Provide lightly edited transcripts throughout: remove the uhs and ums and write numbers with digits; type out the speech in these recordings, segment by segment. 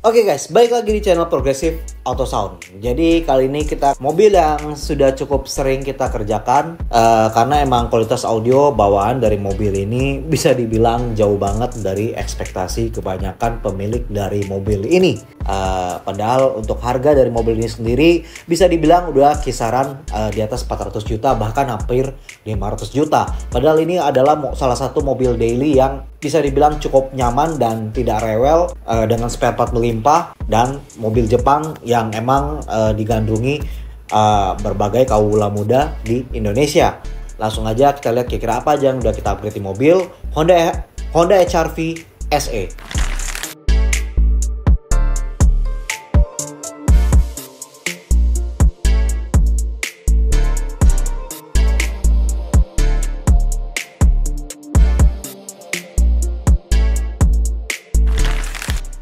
Oke guys, balik lagi di channel Progressive Auto Sound. Jadi kali ini kita mobil yang sudah cukup sering kita kerjakan karena emang kualitas audio bawaan dari mobil ini bisa dibilang jauh banget dari ekspektasi kebanyakan pemilik dari mobil ini. Padahal untuk harga dari mobil ini sendiri bisa dibilang udah kisaran di atas 400 juta bahkan hampir 500 juta. Padahal ini adalah salah satu mobil daily yang bisa dibilang cukup nyaman dan tidak rewel dengan spare part melimpah dan mobil Jepang yang emang digandrungi berbagai kaula muda di Indonesia. Langsung aja kita lihat kira-kira apa aja yang udah kita upgrade di mobil Honda HR-V SE.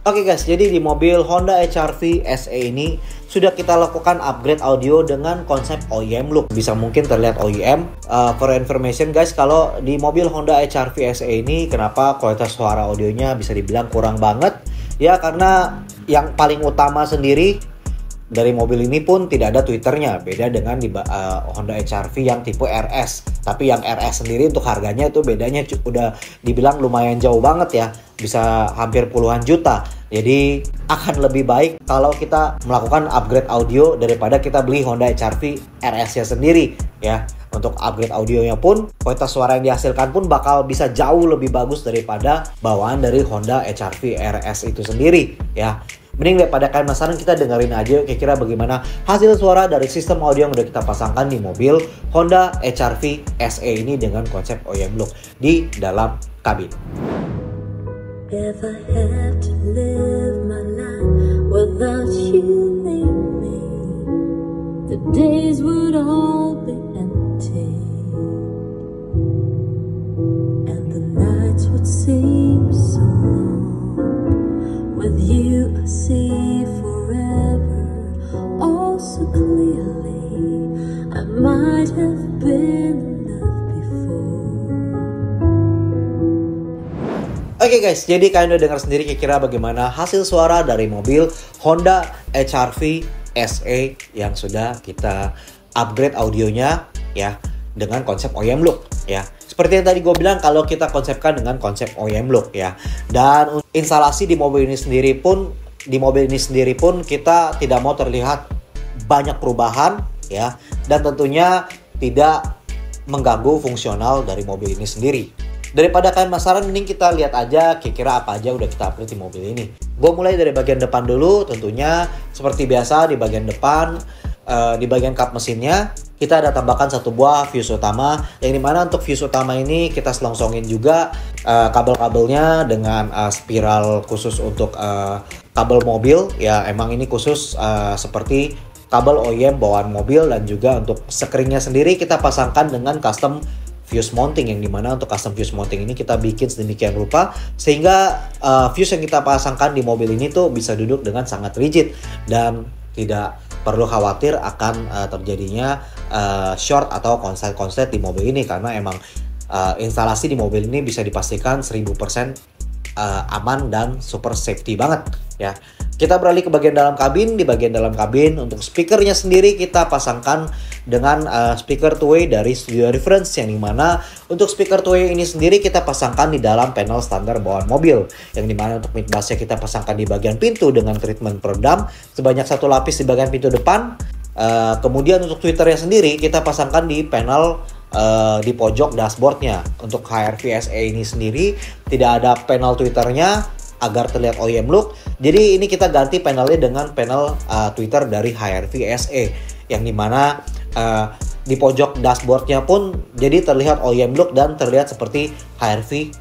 Oke guys, jadi di mobil Honda HR-V SE ini sudah kita lakukan upgrade audio dengan konsep OEM look. Bisa mungkin terlihat OEM. For information guys, kalau di mobil Honda HR-V SE ini kenapa kualitas suara audionya bisa dibilang kurang banget? Ya karena yang paling utama sendiri dari mobil ini pun tidak ada tweeternya, beda dengan di Honda HR-V yang tipe RS. Tapi yang RS sendiri untuk harganya itu bedanya udah dibilang lumayan jauh banget ya, bisa hampir puluhan juta. Jadi akan lebih baik kalau kita melakukan upgrade audio daripada kita beli Honda HR-V RS-nya sendiri ya. Untuk upgrade audionya pun kualitas suara yang dihasilkan pun bakal bisa jauh lebih bagus daripada bawaan dari Honda HR-V RS itu sendiri ya. Mending daripada kalian penasaran, kita dengerin aja kira-kira bagaimana hasil suara dari sistem audio yang udah kita pasangkan di mobil Honda HR-V SE ini dengan konsep OEM look di dalam kabin. If I had to live my life without you near me, the days would all be empty, and the nights would seem so long. With you I see forever, all so clearly. I might have been in love before. Oke guys, jadi kalian udah dengar sendiri kira-kira bagaimana hasil suara dari mobil Honda HR-V SE yang sudah kita upgrade audionya ya dengan konsep OEM look ya. Seperti yang tadi gue bilang, kalau kita konsepkan dengan konsep OEM look ya. Dan instalasi di mobil ini sendiri pun kita tidak mau terlihat banyak perubahan ya, dan tentunya tidak mengganggu fungsional dari mobil ini sendiri. Daripada kalian penasaran, mending kita lihat aja kira-kira apa aja udah kita upgrade di mobil ini. Gue mulai dari bagian depan dulu. Tentunya seperti biasa di bagian depan, di bagian kap mesinnya kita ada tambahkan satu buah fuse utama, yang dimana untuk fuse utama ini kita selongsongin juga kabel-kabelnya dengan spiral khusus untuk kabel mobil ya. Emang ini khusus seperti kabel OEM bawaan mobil, dan juga untuk sekringnya sendiri kita pasangkan dengan custom fuse mounting, yang dimana untuk custom fuse mounting ini kita bikin sedemikian rupa sehingga fuse yang kita pasangkan di mobil ini tuh bisa duduk dengan sangat rigid dan tidak perlu khawatir akan terjadinya short atau konslet di mobil ini, karena emang instalasi di mobil ini bisa dipastikan 1000% aman dan super safety banget ya. Kita beralih ke bagian dalam kabin. Di bagian dalam kabin untuk speakernya sendiri kita pasangkan dengan speaker two-way dari Studio Reference, yang dimana untuk speaker two-way ini sendiri kita pasangkan di dalam panel standar bawaan mobil, yang dimana untuk mid bassnya kita pasangkan di bagian pintu dengan treatment peredam sebanyak satu lapis di bagian pintu depan. Kemudian untuk tweeternya sendiri kita pasangkan di panel di pojok dashboardnya. Untuk HR-V SE ini sendiri tidak ada panel tweeternya agar terlihat OEM look. Jadi ini kita ganti panelnya dengan panel tweeter dari HR-V SE, yang dimana di pojok dashboardnya pun jadi terlihat OEM look dan terlihat seperti HR-V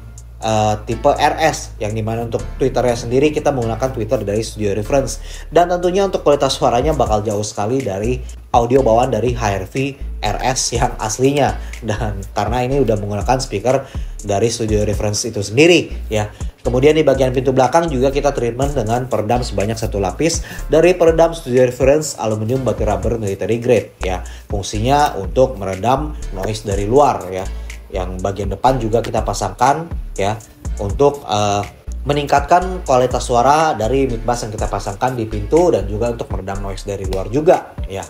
tipe RS, yang dimana untuk tweeternya sendiri kita menggunakan tweeter dari Studio Reference, dan tentunya untuk kualitas suaranya bakal jauh sekali dari audio bawaan dari HR-V RS yang aslinya, dan karena ini udah menggunakan speaker dari Studio Reference itu sendiri ya. Kemudian di bagian pintu belakang juga kita treatment dengan peredam sebanyak satu lapis dari peredam Studio Reference aluminium body rubber military grade ya. Fungsinya untuk meredam noise dari luar ya. Yang bagian depan juga kita pasangkan ya untuk meningkatkan kualitas suara dari mid bass yang kita pasangkan di pintu dan juga untuk meredam noise dari luar juga ya.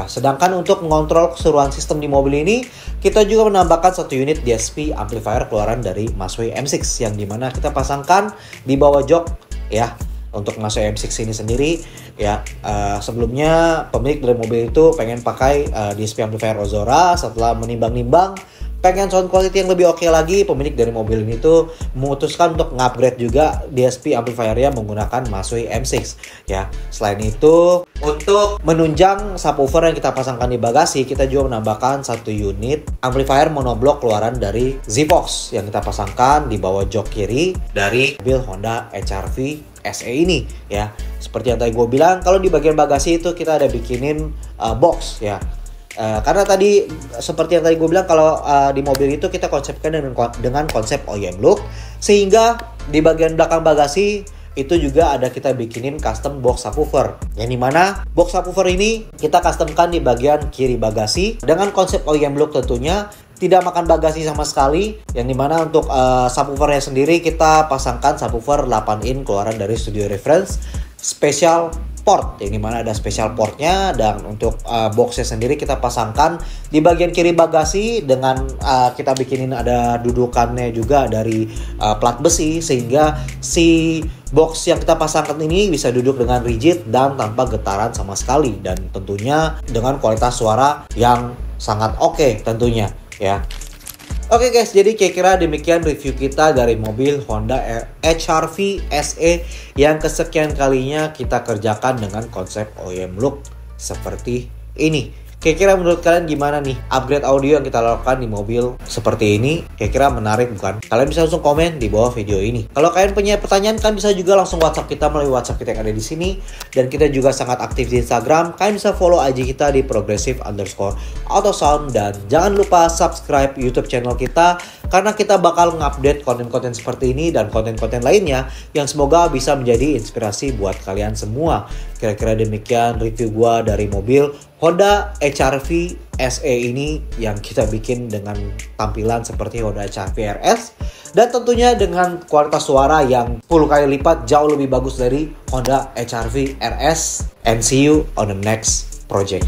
Sedangkan untuk mengontrol keseluruhan sistem di mobil ini, kita juga menambahkan satu unit DSP amplifier keluaran dari Masway M6 yang dimana kita pasangkan di bawah jok ya. Untuk Masway M6 ini sendiri ya, sebelumnya pemilik dari mobil itu pengen pakai DSP amplifier Ozora. Setelah menimbang-nimbang pengen sound quality yang lebih oke lagi, pemilik dari mobil ini tuh memutuskan untuk nge-upgrade juga DSP amplifiernya menggunakan Masway M6 ya. Selain itu, untuk menunjang subwoofer yang kita pasangkan di bagasi, kita juga menambahkan satu unit amplifier monoblock keluaran dari Zvox yang kita pasangkan di bawah jok kiri dari mobil Honda HR-V SE ini ya. Seperti yang tadi gue bilang, kalau di bagian bagasi itu kita ada bikinin box ya. Karena tadi seperti yang tadi gue bilang, kalau di mobil itu kita konsepkan dengan konsep OEM look, sehingga di bagian belakang bagasi itu juga ada kita bikinin custom box subwoofer, yang dimana box subwoofer ini kita customkan di bagian kiri bagasi dengan konsep OEM look tentunya, tidak makan bagasi sama sekali, yang dimana untuk subwoofernya sendiri kita pasangkan subwoofer 8 in keluaran dari Studio Reference special port, yang dimana ada special portnya. Dan untuk boxnya sendiri kita pasangkan di bagian kiri bagasi dengan kita bikinin ada dudukannya juga dari plat besi, sehingga si box yang kita pasangkan ini bisa duduk dengan rigid dan tanpa getaran sama sekali, dan tentunya dengan kualitas suara yang sangat oke tentunya ya. Oke guys, jadi kira-kira demikian review kita dari mobil Honda HR-V SE yang kesekian kalinya kita kerjakan dengan konsep OEM look seperti ini. Kira-kira menurut kalian gimana nih upgrade audio yang kita lakukan di mobil seperti ini? Kira-kira menarik bukan? Kalian bisa langsung komen di bawah video ini. Kalau kalian punya pertanyaan, kalian bisa juga langsung WhatsApp kita melalui WhatsApp kita yang ada di sini. Dan kita juga sangat aktif di Instagram. Kalian bisa follow IG kita di progressive_autosound. Dan jangan lupa subscribe YouTube channel kita, karena kita bakal ngupdate konten-konten seperti ini dan konten-konten lainnya yang semoga bisa menjadi inspirasi buat kalian semua. Kira-kira demikian review gua dari mobil Honda HR-V SE ini yang kita bikin dengan tampilan seperti Honda HR-V RS, dan tentunya dengan kualitas suara yang 10 kali lipat jauh lebih bagus dari Honda HR-V RS. And see you on the next project.